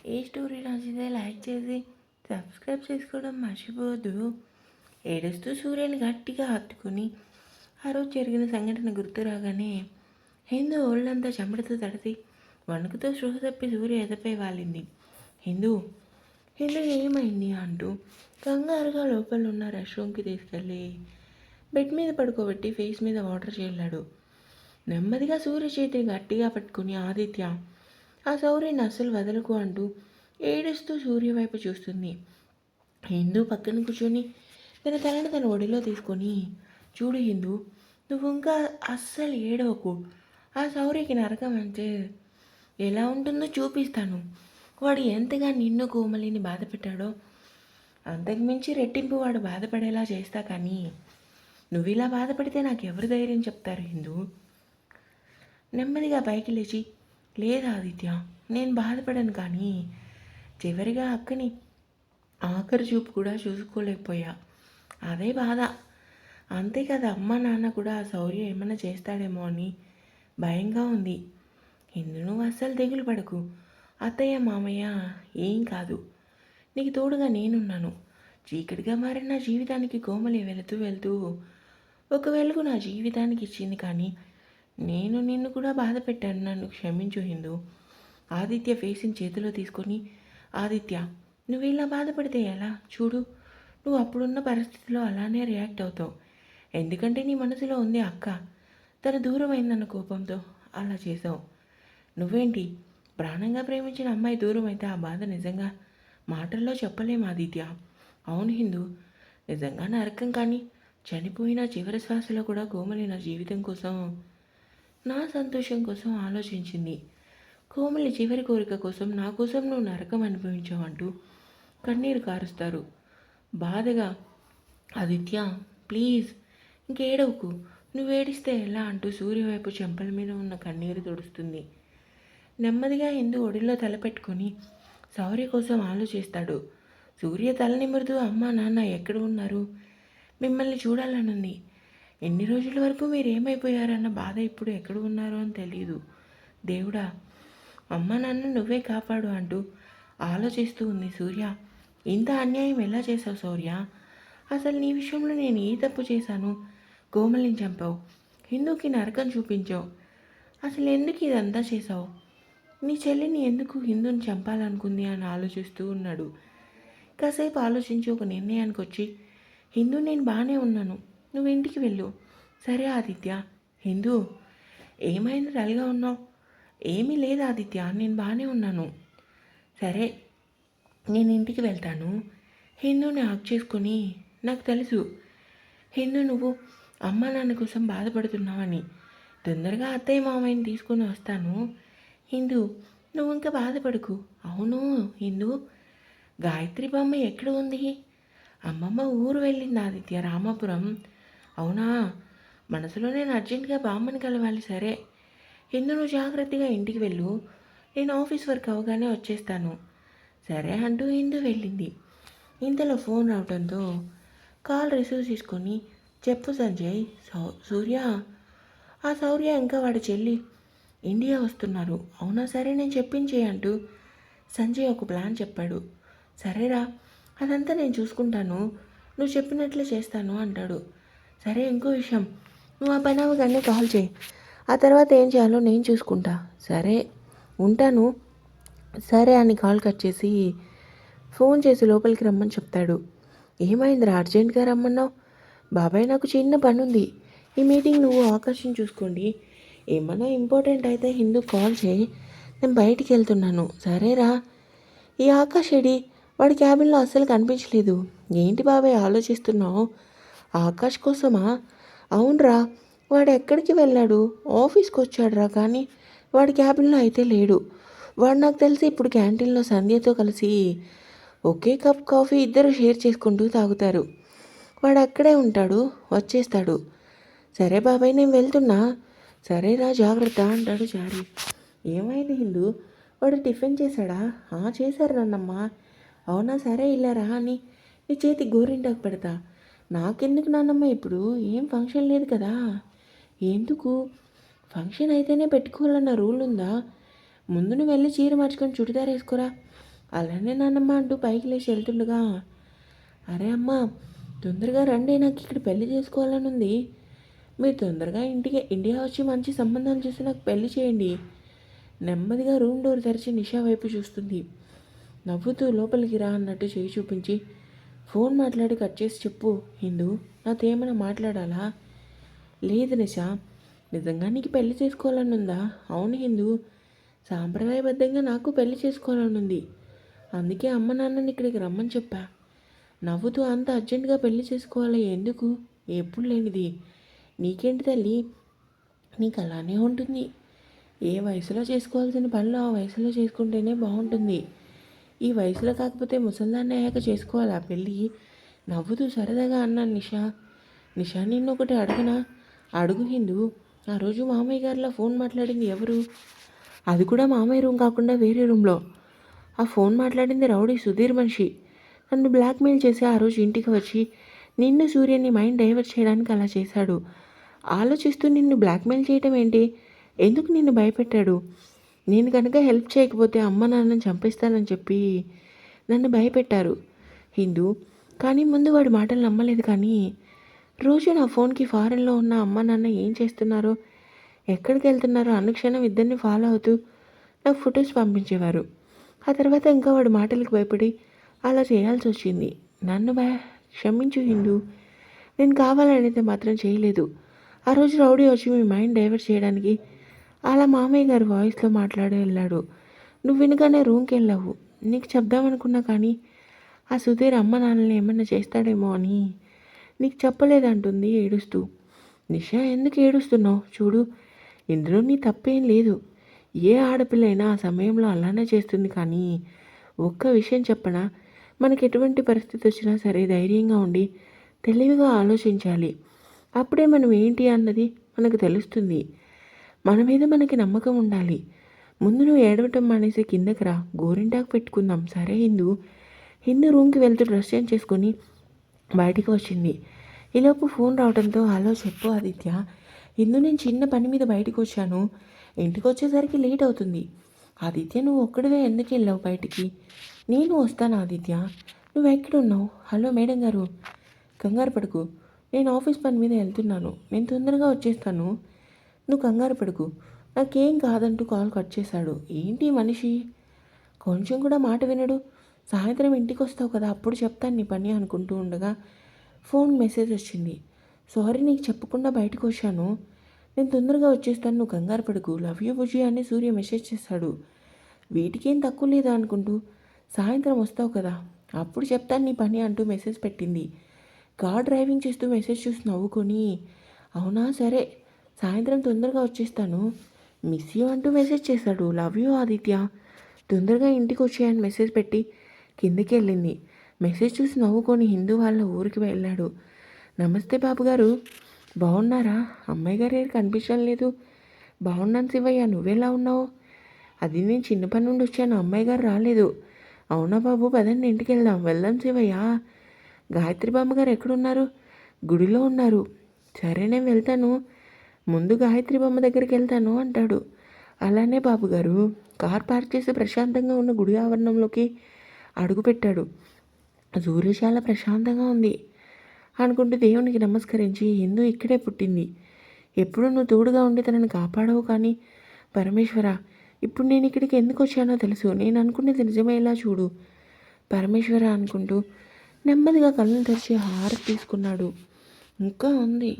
ఈ స్టోరీ నచ్చితే లైక్ చేసి సబ్స్క్రైబ్ చేసుకోవడం మర్చిపోవద్దు. ఏడుస్తూ సూర్యుని గట్టిగా హత్తుకుని ఆ రోజు జరిగిన సంఘటన గుర్తు రాగానే హిందూ ఒళ్ళంతా చెమటతో తడిసి వణుకుతో స్పృహ తప్పి సూర్య ఎదపై వాలింది. హిందూ హిందూ ఏమైంది అంటూ కంగారుగా లోపల ఉన్న రెస్ట్ రూమ్కి తీసుకెళ్ళి బెడ్ మీద పడుకోబెట్టి ఫేస్ మీద వాటర్ చల్లాడు. నెమ్మదిగా సూర్య చేతిని గట్టిగా పట్టుకుని ఆదిత్య ఆ సౌర్యని అస్సలు వదలకు అంటూ ఏడుస్తూ సూర్య వైపు చూస్తుంది. హిందూ పక్కన కూర్చొని తన తలను తన ఒడిలో తీసుకొని, చూడు హిందూ, నువ్వు ఇంకా అస్సలు ఏడవకు. ఆ సౌర్యకి నరకం అంటే ఎలా ఉంటుందో చూపిస్తాను. వాడు ఎంతగా నిన్ను కోమలిని బాధ పెట్టాడో అంతకుమించి రెట్టింపు వాడు బాధపడేలా చేస్తా. కానీ నువ్వు ఇలా బాధపడితే నాకు ఎవరు ధైర్యం చెప్తారు హిందూ? నెమ్మదిగా పైకి లేచి, లేదా ఆదిత్య, నేను బాధపడను, కానీ చివరిగా అక్కని ఆఖరి చూపు కూడా చూసుకోలేకపోయా, అదే బాధ. అంతే కదా, అమ్మ నాన్న కూడా ఆ శౌర్య ఏమైనా చేస్తాడేమో అని భయంగా ఉంది. హిందూ నువ్వు అస్సలు దిగులు పడకు. అత్తయ్య మామయ్య ఏం కాదు, నీకు తోడుగా నేనున్నాను. చీకటిగా మారిన నా జీవితానికి కోమలి వెళుతూ వెళ్తూ ఒక వెలుగు నా జీవితానికి ఇచ్చింది. కానీ నేను నిన్ను కూడా బాధ పెట్టాను, నన్ను క్షమించు హిందూ. ఆదిత్య ఫేస్ని చేతిలో తీసుకొని, ఆదిత్య, నువ్వు ఇలా బాధపడితే ఎలా? చూడు, నువ్వు అప్పుడున్న పరిస్థితిలో అలానే రియాక్ట్ అవుతావు. ఎందుకంటే నీ మనసులో ఉంది అక్క, తన దూరం అయిందన్న కోపంతో అలా చేసావు. నువ్వేంటి, ప్రాణంగా ప్రేమించిన అమ్మాయి దూరం అయితే ఆ బాధ నిజంగా మాటల్లో చెప్పలేము ఆదిత్య. అవును హిందూ, నిజంగా నరకం. కానీ చనిపోయిన చివరి శ్వాసలో కూడా కోమలి నా జీవితం కోసం, నా సంతోషం కోసం ఆలోచించింది. కోమలి చివరి కోరిక కోసం నా కోసం నువ్వు నరకం అనుభవించావు అంటూ కన్నీరు కారుస్తారు బాధగా. ఆదిత్య ప్లీజ్ ఇంకేడవకు, నువ్వు ఏడిస్తే ఎలా అంటూ సూర్య వైపు చెంపల మీద ఉన్న కన్నీరు తుడుస్తుంది. నెమ్మదిగా హిందూ ఒడిలో తలపెట్టుకొని శౌర్య కోసం ఆలోచిస్తాడు. సూర్య తల నిమురుతూ, అమ్మ నాన్న ఎక్కడ ఉన్నారు? మిమ్మల్ని చూడాలనుంది. ఎన్ని రోజుల వరకు మీరు ఏమైపోయారన్న బాధ ఇప్పుడు ఎక్కడ ఉన్నారో అని తెలియదు. దేవుడా, అమ్మ నాన్న నువ్వే కాపాడు అంటూ ఆలోచిస్తూ ఉంది సూర్య. ఇంత అన్యాయం ఎలా చేశావు శౌర్య? అసలు నీ విషయంలో నేను ఏ తప్పు చేశాను? కోమలిని చంపావు, హిందూకి నరకం చూపించావు. అసలు ఎందుకు ఇదంతా చేశావు? నీ చెల్లిని ఎందుకు హిందూని చంపాలనుకుంది అని ఆలోచిస్తూ ఉన్నాడు. కాసేపు ఆలోచించి ఒక నిర్ణయానికి వచ్చి, హిందూ నేను బాగానే ఉన్నాను, నువ్వు ఇంటికి వెళ్ళు. సరే ఆదిత్య. హిందూ ఏమైంది డల్గా ఉన్నావు? ఏమీ లేదు ఆదిత్య, నేను బాగానే ఉన్నాను. సరే నేను ఇంటికి వెళ్తాను. హిందూని హక్ చేసుకొని, నాకు తెలుసు హిందూ నువ్వు అమ్మ నాన్న కోసం బాధపడుతున్నావని, తొందరగా అత్తయ్య మామయ్యని తీసుకొని వస్తాను. హిందూ నువ్వు ఇంకా బాధపడకు. అవును హిందూ, గాయత్రి బొమ్మ ఎక్కడ ఉంది? అమ్మమ్మ ఊరు వెళ్ళింది ఆదిత్య, రామాపురం. అవునా, మనసులో నేను అర్జెంటుగా బామ్మని కలవాలి. సరే హిందూ నువ్వు జాగ్రత్తగా ఇంటికి వెళ్ళు, నేను ఆఫీస్ వర్క్ అవగానే వచ్చేస్తాను. సరే అంటూ హిందూ వెళ్ళింది. ఇంతలో ఫోన్ రావడంతో కాల్ రిసీవ్ చేసుకొని, చెప్పు సంజయ్. సూర్య, ఆ శౌర్య ఇంకా వాడి చెల్లి ఇండియా వస్తున్నారు. అవునా, సరే నేను చెప్పించే అంటూ సంజయ్ ఒక ప్లాన్ చెప్పాడు. సరేరా, అదంతా నేను చూసుకుంటాను, నువ్వు చెప్పినట్లే చేస్తాను అంటాడు. సరే ఇంకో విషయం, నువ్వు ఆ పని అవ్వగానే కాల్ చేయి, ఆ తర్వాత ఏం చేయాలో నేను చూసుకుంటా. సరే ఉంటాను. సరే అని కాల్ కట్ చేసి ఫోన్ చేసి లోపలికి రమ్మని చెప్తాడు. ఏమైందిరా అర్జెంట్గా రమ్మన్నావు? బాబాయ్ నాకు చిన్న పని ఉంది, ఈ మీటింగ్ నువ్వు ఆకర్షణ చూసుకోండి, ఏమన్నా ఇంపార్టెంట్ అయితే హిందూ కాల్ చేయి, నేను బయటికి వెళ్తున్నాను. సరేరా. ఈ ఆకాష్ ఏడి? వాడి క్యాబిన్లో అస్సలు కనిపించలేదు. ఏంటి బాబాయ్ ఆలోచిస్తున్నావు? ఆకాష్ కోసమా? అవునరా, వాడు ఎక్కడికి వెళ్ళాడు? ఆఫీస్కి వచ్చాడురా, కానీ వాడి క్యాబిన్లో అయితే లేడు. వాడు నాకు తెలిసి ఇప్పుడు క్యాంటీన్లో సంధ్యతో కలిసి ఒకే కప్ కాఫీ ఇద్దరు షేర్ చేసుకుంటూ తాగుతారు. వాడు అక్కడే ఉంటాడు, వచ్చేస్తాడు. సరే బాబాయ్ నేను వెళ్తున్నా. సరేరా జాగ్రత్త అంటాడు చారి. ఏమైంది హిందూ, వాడు టిఫిన్ చేశాడా? చేశారు నన్నమ్మ. అవునా, సరే ఇల్లారా అని నీ చేతి గోరింటాకు పెడతా. నాకెందుకు నాన్నమ్మ, ఇప్పుడు ఏం ఫంక్షన్ లేదు కదా. ఎందుకు? ఫంక్షన్ అయితేనే పెట్టుకోవాలన్న రూల్ ఉందా? ముందు నువ్వు వెళ్ళి చీర మార్చుకొని చుడిదార్ వేసుకోరా, అలానే నాన్నమ్మ అంటూ పైకి లేచి వెళ్తుండగా, అరే అమ్మ తొందరగా రండి, నాకు ఇక్కడ పెళ్లి చేసుకోవాలని ఉంది. మీరు తొందరగా ఇండియా వచ్చి మంచి సంబంధాలు చూసి నాకు పెళ్లి చేయండి. నెమ్మదిగా రూమ్ డోర్ తెరిచి నిషా వైపు చూస్తుంది. నవ్వుతూ లోపలికి రా అన్నట్టు చేయి చూపించి ఫోన్ మాట్లాడి కట్ చేసి చెప్పు. హిందూ, నాతో ఏమైనా మాట్లాడాలా? లేదు నిషా, నిజంగా నీకు పెళ్లి చేసుకోవాలని ఉందా? అవును హిందూ, సాంప్రదాయబద్ధంగా నాకు పెళ్లి చేసుకోవాలని ఉంది. అందుకే అమ్మ నాన్నని ఇక్కడికి రమ్మని చెప్పా. నవ్వుతూ అంత అర్జెంటుగా పెళ్లి చేసుకోవాలి ఎందుకు? ఎప్పుడు లేనిది. నీకేంటి తల్లి, నీకు అలానే ఉంటుంది. ఏ వయసులో చేసుకోవాల్సిన పనులు ఆ వయసులో చేసుకుంటేనే బాగుంటుంది. ఈ వయసులో కాకపోతే ముసల్దాన్ని అయ్యాక చేసుకోవాలా పెళ్ళి? నవ్వుతూ సరదాగా అన్నాను నిషా. నిషా నిన్ను ఒకటి అడగనా? అడుగు హిందూ. ఆ రోజు మామయ్య గారిలో ఫోన్ మాట్లాడింది ఎవరు? అది కూడా మామయ్య రూమ్ కాకుండా వేరే రూమ్లో. ఆ ఫోన్ మాట్లాడింది రౌడీ సుధీర్ మనిషి. నన్ను బ్లాక్మెయిల్ చేసి ఆ రోజు ఇంటికి వచ్చి నిన్ను సూర్యని మైండ్ డైవర్ట్ చేయడానికి అలా చేశాడు. ఆలోచిస్తూ నిన్ను బ్లాక్మెయిల్ చేయటం ఏంటి? ఎందుకు నిన్ను భయపెట్టాడు? నేను కనుక హెల్ప్ చేయకపోతే అమ్మ నాన్నని చంపేస్తానని చెప్పి నన్ను భయపెట్టారు హిందూ. కానీ ముందు వాడి మాటలు నమ్మలేదు. కానీ రోజు నా ఫోన్కి ఫారెన్లో ఉన్న అమ్మ నాన్న ఏం చేస్తున్నారో, ఎక్కడికి వెళ్తున్నారో అనుక్షణం ఇద్దరిని ఫాలో అవుతూ నాకు ఫొటోస్ పంపించేవారు. ఆ తర్వాత ఇంకా వాడి మాటలకు భయపడి అలా చేయాల్సి వచ్చింది. నన్ను క్షమించు హిందూ, నేను కావాలనేది మాత్రం చేయలేదు. ఆ రోజు రౌడీ వచ్చి మీ మైండ్ డైవర్ట్ చేయడానికి అలా మామయ్య గారు వాయిస్లో మాట్లాడి వెళ్ళాడు. నువ్వు వినగానే రూమ్కి వెళ్ళావు. నీకు చెప్దామనుకున్నా కానీ ఆ సుధీర్ అమ్మ నాన్నని ఏమన్నా చేస్తాడేమో అని నీకు చెప్పలేదంటుంది ఏడుస్తూ. నిషా, ఎందుకు ఏడుస్తున్నావు? చూడు, ఇందులో నీ తప్పేం లేదు. ఏ ఆడపిల్లైనా ఆ సమయంలో అలానే చేస్తుంది. కానీ ఒక్క విషయం చెప్పనా, మనకి ఎటువంటి పరిస్థితి వచ్చినా సరే ధైర్యంగా ఉండి తెలివిగా ఆలోచించాలి. అప్పుడే మనం ఏంటి అన్నది మనకు తెలుస్తుంది. మన మీద మనకి నమ్మకం ఉండాలి. ముందు నువ్వు ఏడవటం మానేసి కిందకి రా, గోరింటాకు పెట్టుకుందాం. సరే హిందూ. హిందూ రూమ్కి వెళ్తూ డ్రెస్ చేంజ్ చేసుకొని బయటికి వచ్చింది. ఈలోపు ఫోన్ రావడంతో, హలో చెప్పు ఆదిత్య. హిందూ, నేను చిన్న పని మీద బయటకు వచ్చాను. ఇంటికి వచ్చేసరికి లేట్ అవుతుంది. ఆదిత్య, నువ్వు ఒక్కడివే ఎందుకు వెళ్ళావు బయటికి? నేను వస్తాను ఆదిత్య. నువ్వు ఎక్కడున్నావు? హలో మేడం గారు, కంగారు పడుకు. నేను ఆఫీస్ పని మీద వెళ్తున్నాను. నేను తొందరగా వచ్చేస్తాను. నువ్వు కంగారు పడుకు, నాకేం కాదంటూ కాల్ కట్ చేశాడు. ఏంటి మనిషి, కొంచెం కూడా మాట వినడు. సాయంత్రం ఇంటికి వస్తావు కదా, అప్పుడు చెప్తాను నీ పని అనుకుంటూ ఉండగా ఫోన్ మెసేజ్ వచ్చింది. సారీ, నీకు చెప్పకుండా బయటకు వచ్చాను. నేను తొందరగా వచ్చేస్తాను, నువ్వు కంగారు పడుకు. లవ్ యూ బుజ్జి అని సూర్య మెసేజ్ చేశాడు. వీటికేం తక్కువ లేదా అనుకుంటూ సాయంత్రం వస్తావు కదా, అప్పుడు చెప్తాను నీ పని అంటూ మెసేజ్ పెట్టింది. కార్ డ్రైవింగ్ చేస్తూ మెసేజ్ చూసి నవ్వుకొని, అవునా సరే, సాయంత్రం తొందరగా వచ్చేస్తాను, మిస్ యూ అంటూ మెసేజ్ చేశాడు. లవ్ యూ ఆదిత్య, తొందరగా ఇంటికి వచ్చాయని మెసేజ్ పెట్టి కిందకి వెళ్ళింది. మెసేజ్ చూసి నవ్వుకొని హిందూ వాళ్ళ ఊరికి వెళ్ళాడు. నమస్తే బాబుగారు, బాగున్నారా? అమ్మాయి గారు కనిపించడం లేదు. బాగున్నాను శివయ్య, నువ్వెలా ఉన్నావు? అది నేను చిన్న పని నుండి వచ్చాను, అమ్మాయి గారు రాలేదు. అవునా బాబు, పదండి ఇంటికి వెళ్దాం శివయ్య. గాయత్రి బామ్మగారు ఎక్కడున్నారు? గుడిలో ఉన్నారు. సరే నేను వెళ్తాను, ముందు గాయత్రి బొమ్మ దగ్గరికి వెళ్తాను అంటాడు. అలానే బాబుగారు కార్ పార్క్ చేసి ప్రశాంతంగా ఉన్న గుడి ఆవరణంలోకి అడుగుపెట్టాడు. సూర్య చాలా ప్రశాంతంగా ఉంది అనుకుంటూ దేవునికి నమస్కరించి, హిందూ ఇక్కడే పుట్టింది, ఎప్పుడు నువ్వు తోడుగా ఉండి తనని కాపాడవు. కానీ పరమేశ్వర, ఇప్పుడు నేను ఇక్కడికి ఎందుకు వచ్చానో తెలుసు. నేను అనుకునేది నిజమేలా చూడు పరమేశ్వర అనుకుంటూ నెమ్మదిగా కళ్ళను తెరిచి హారతి తీసుకున్నాడు. ఇంకా ఉంది.